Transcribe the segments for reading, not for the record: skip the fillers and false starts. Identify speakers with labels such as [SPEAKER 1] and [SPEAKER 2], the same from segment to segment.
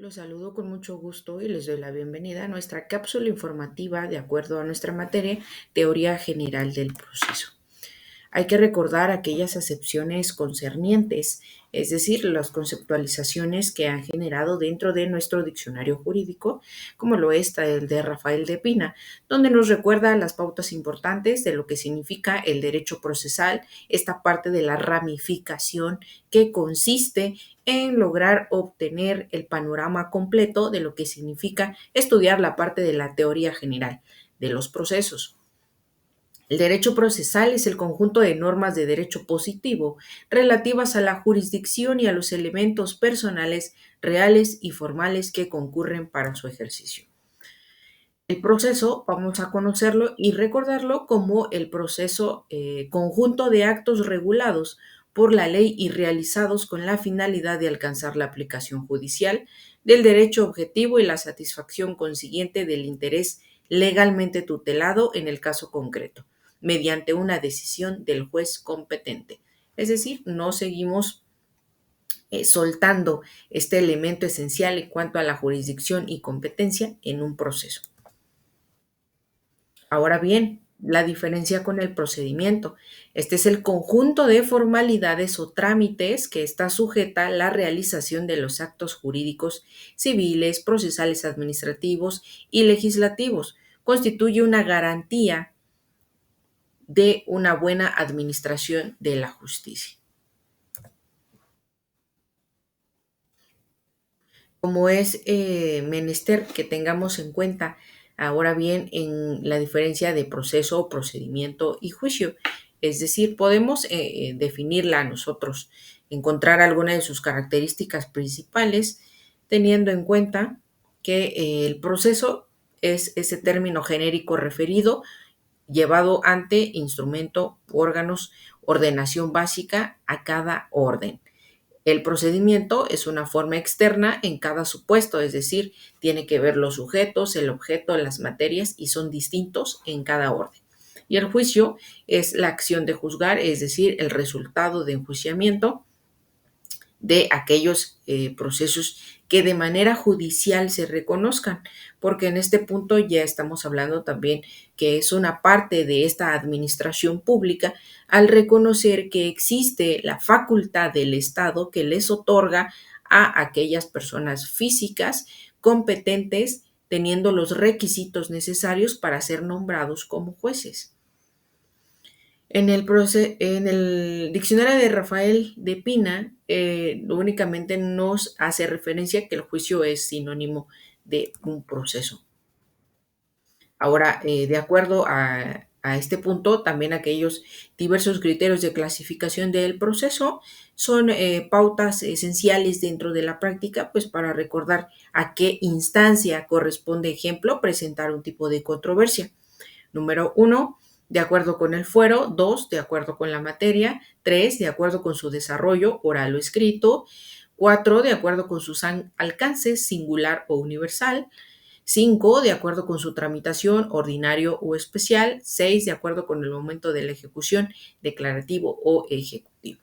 [SPEAKER 1] Los saludo con mucho gusto y les doy la bienvenida a nuestra cápsula informativa de acuerdo a nuestra materia, Teoría General del Proceso. Hay que recordar aquellas acepciones concernientes, es decir, las conceptualizaciones que han generado dentro de nuestro diccionario jurídico, como lo es el de Rafael de Pina, donde nos recuerda las pautas importantes de lo que significa el derecho procesal, esta parte de la ramificación que consiste en lograr obtener el panorama completo de lo que significa estudiar la parte de la teoría general de los procesos. El derecho procesal es el conjunto de normas de derecho positivo relativas a la jurisdicción y a los elementos personales, reales y formales que concurren para su ejercicio. El proceso, vamos a conocerlo y recordarlo como el proceso conjunto de actos regulados por la ley y realizados con la finalidad de alcanzar la aplicación judicial del derecho objetivo y la satisfacción consiguiente del interés legalmente tutelado en el caso concreto, mediante una decisión del juez competente. Es decir, no seguimos soltando este elemento esencial en cuanto a la jurisdicción y competencia en un proceso. Ahora bien, la diferencia con el procedimiento. Este es el conjunto de formalidades o trámites que está sujeta a la realización de los actos jurídicos, civiles, procesales administrativos y legislativos. Constituye una garantía de una buena administración de la justicia. Como es menester que tengamos en cuenta ahora bien en la diferencia de proceso, procedimiento y juicio. Es decir, podemos definirla nosotros, encontrar alguna de sus características principales, teniendo en cuenta que el proceso es ese término genérico referido, llevado ante instrumento, órganos, ordenación básica a cada orden. El procedimiento es una forma externa en cada supuesto, es decir, tiene que ver los sujetos, el objeto, las materias y son distintos en cada orden. Y el juicio es la acción de juzgar, es decir, el resultado de enjuiciamiento de aquellos procesos que de manera judicial se reconozcan, porque en este punto ya estamos hablando también que es una parte de esta administración pública al reconocer que existe la facultad del Estado que les otorga a aquellas personas físicas competentes teniendo los requisitos necesarios para ser nombrados como jueces. En el diccionario de Rafael de Pina, únicamente nos hace referencia que el juicio es sinónimo de un proceso. Ahora, de acuerdo a este punto, también aquellos diversos criterios de clasificación del proceso son pautas esenciales dentro de la práctica, pues para recordar a qué instancia corresponde, ejemplo, presentar un tipo de controversia. Número uno, de acuerdo con el fuero. Dos, de acuerdo con la materia. Tres, de acuerdo con su desarrollo oral o escrito. Cuatro, de acuerdo con sus alcances singular o universal. Cinco, de acuerdo con su tramitación ordinario o especial. Seis, de acuerdo con el momento de la ejecución declarativo o ejecutivo.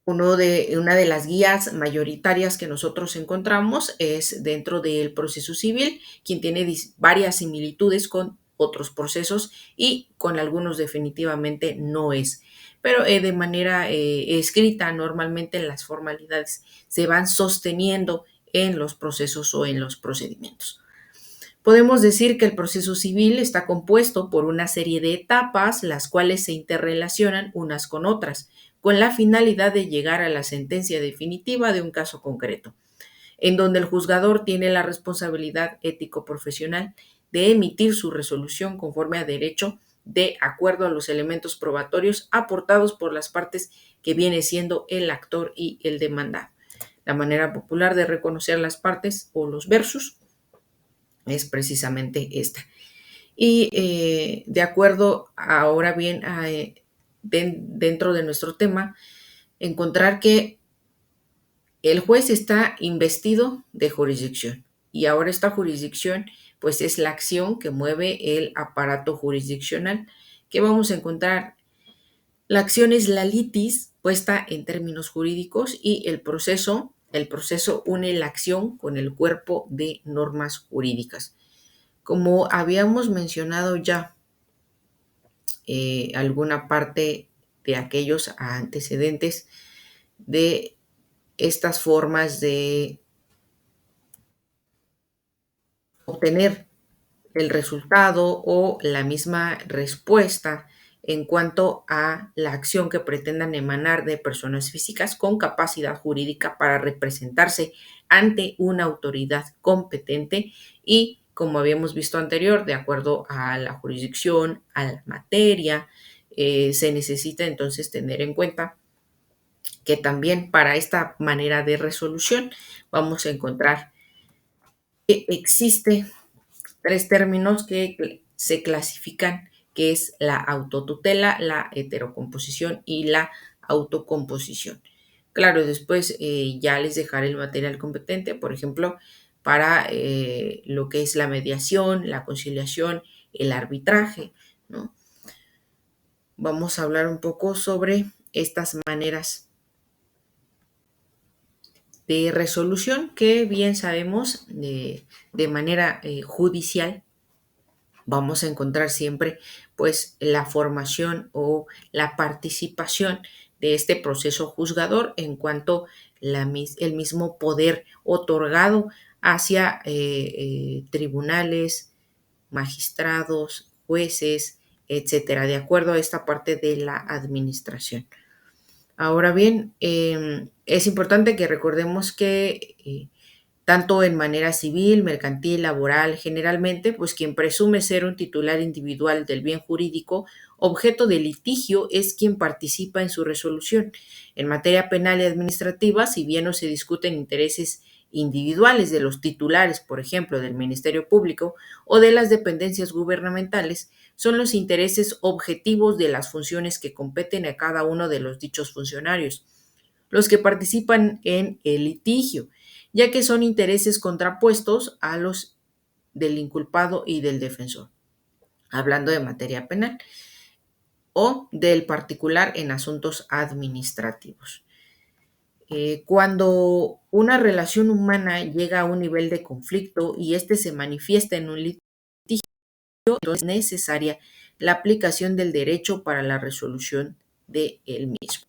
[SPEAKER 1] Una de las guías mayoritarias que nosotros encontramos es dentro del proceso civil, quien tiene varias similitudes con otros procesos y con algunos definitivamente no es. Pero de manera escrita, normalmente las formalidades se van sosteniendo en los procesos o en los procedimientos. Podemos decir que el proceso civil está compuesto por una serie de etapas, las cuales se interrelacionan unas con otras, con la finalidad de llegar a la sentencia definitiva de un caso concreto, en donde el juzgador tiene la responsabilidad ético-profesional de emitir su resolución conforme a derecho de acuerdo a los elementos probatorios aportados por las partes que viene siendo el actor y el demandado. La manera popular de reconocer las partes o los versus es precisamente esta. Y de acuerdo ahora bien dentro de nuestro tema, encontrar que el juez está investido de jurisdicción y ahora esta jurisdicción pues es la acción que mueve el aparato jurisdiccional. ¿Qué vamos a encontrar? La acción es la litis puesta en términos jurídicos y el proceso el proceso une la acción con el cuerpo de normas jurídicas. Como habíamos mencionado ya alguna parte de aquellos antecedentes de estas formas de obtener el resultado o la misma respuesta en cuanto a la acción que pretendan emanar de personas físicas con capacidad jurídica para representarse ante una autoridad competente y, como habíamos visto anterior, de acuerdo a la jurisdicción, a la materia, se necesita entonces tener en cuenta que también para esta manera de resolución vamos a encontrar que existe tres términos que se clasifican, que es la autotutela, la heterocomposición y la autocomposición. Claro, después ya les dejaré el material competente, por ejemplo, para lo que es la mediación, la conciliación, el arbitraje, ¿no? Vamos a hablar un poco sobre estas maneras de resolución que bien sabemos de manera judicial vamos a encontrar siempre pues la formación o la participación de este proceso juzgador en cuanto el mismo poder otorgado hacia tribunales, magistrados, jueces, etcétera, de acuerdo a esta parte de la administración. Ahora bien, es importante que recordemos que tanto en manera civil, mercantil, laboral, generalmente, pues quien presume ser un titular individual del bien jurídico, objeto de litigio, es quien participa en su resolución. En materia penal y administrativa, si bien no se discuten intereses individuales de los titulares, por ejemplo, del Ministerio Público o de las dependencias gubernamentales, son los intereses objetivos de las funciones que competen a cada uno de los dichos funcionarios, los que participan en el litigio, ya que son intereses contrapuestos a los del inculpado y del defensor, hablando de materia penal, o del particular en asuntos administrativos. Cuando una relación humana llega a un nivel de conflicto y éste se manifiesta en un litigio, entonces es necesaria la aplicación del derecho para la resolución de él mismo.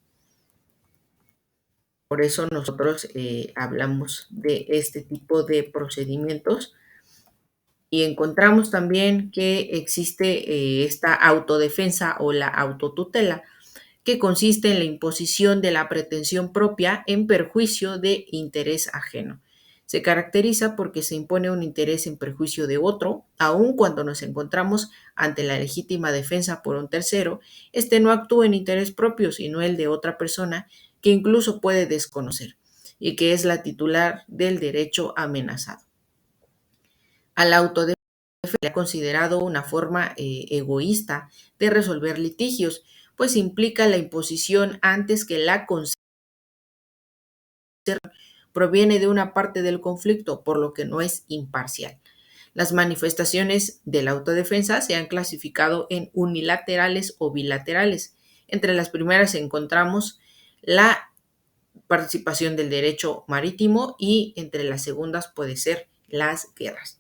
[SPEAKER 1] Por eso nosotros hablamos de este tipo de procedimientos y encontramos también que existe esta autodefensa o la autotutela, que consiste en la imposición de la pretensión propia en perjuicio de interés ajeno. Se caracteriza porque se impone un interés en perjuicio de otro, aun cuando nos encontramos ante la legítima defensa por un tercero, este no actúa en interés propio, sino el de otra persona que incluso puede desconocer y que es la titular del derecho amenazado. A la autodefensa se ha considerado una forma egoísta de resolver litigios, pues implica la imposición antes que la concesión proviene de una parte del conflicto, por lo que no es imparcial. Las manifestaciones de la autodefensa se han clasificado en unilaterales o bilaterales. Entre las primeras encontramos la participación del derecho marítimo y entre las segundas puede ser las guerras.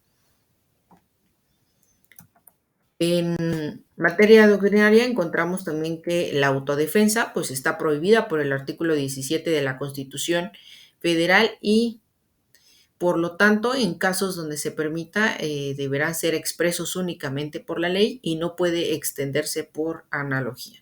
[SPEAKER 1] En materia doctrinaria encontramos también que la autodefensa pues está prohibida por el artículo 17 de la Constitución Federal y por lo tanto en casos donde se permita deberán ser expresos únicamente por la ley y no puede extenderse por analogía.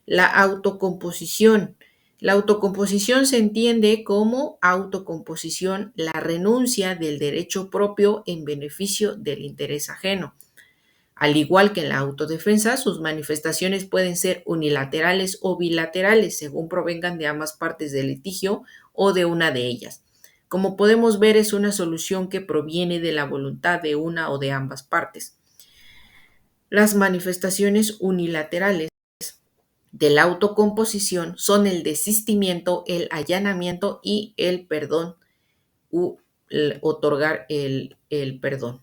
[SPEAKER 1] La autocomposición. La autocomposición se entiende como autocomposición, la renuncia del derecho propio en beneficio del interés ajeno. Al igual que en la autodefensa, sus manifestaciones pueden ser unilaterales o bilaterales, según provengan de ambas partes del litigio o de una de ellas. Como podemos ver, es una solución que proviene de la voluntad de una o de ambas partes. Las manifestaciones unilaterales de la autocomposición son el desistimiento, el allanamiento y el perdón u otorgar el perdón.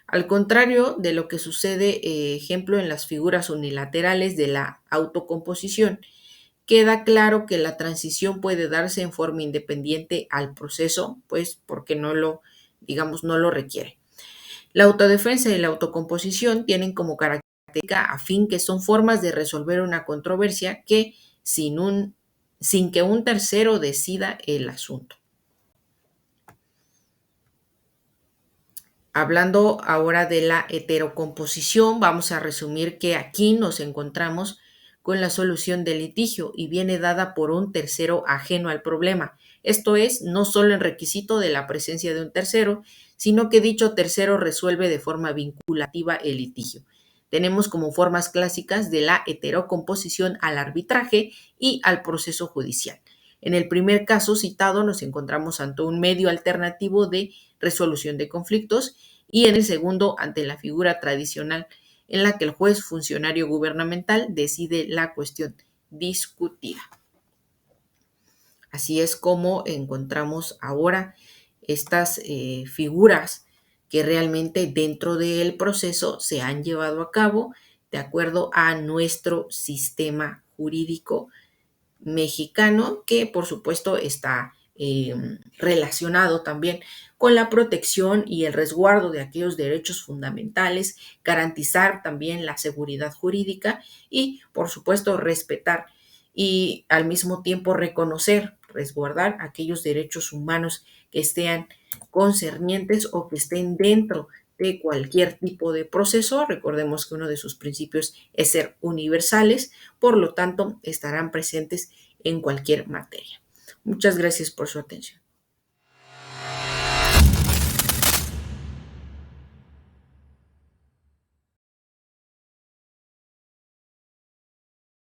[SPEAKER 1] Al contrario de lo que sucede, ejemplo, en las figuras unilaterales de la autocomposición, queda claro que la transición puede darse en forma independiente al proceso, pues porque no lo, digamos, no lo requiere. La autodefensa y la autocomposición tienen como característica afín que son formas de resolver una controversia que sin que un tercero decida el asunto. Hablando ahora de la heterocomposición, vamos a resumir que aquí nos encontramos con la solución del litigio y viene dada por un tercero ajeno al problema. Esto es, no solo en requisito de la presencia de un tercero, sino que dicho tercero resuelve de forma vinculativa el litigio. Tenemos como formas clásicas de la heterocomposición al arbitraje y al proceso judicial. En el primer caso citado nos encontramos ante un medio alternativo de resolución de conflictos y en el segundo ante la figura tradicional en la que el juez funcionario gubernamental decide la cuestión discutida. Así es como encontramos ahora estas figuras que realmente dentro del proceso se han llevado a cabo de acuerdo a nuestro sistema jurídico mexicano, que por supuesto está relacionado también con la protección y el resguardo de aquellos derechos fundamentales, garantizar también la seguridad jurídica y por supuesto respetar y al mismo tiempo reconocer, resguardar aquellos derechos humanos que estén concernientes o que estén dentro de cualquier tipo de proceso. Recordemos que uno de sus principios es ser universales, por lo tanto estarán presentes en cualquier materia. Muchas gracias por su atención.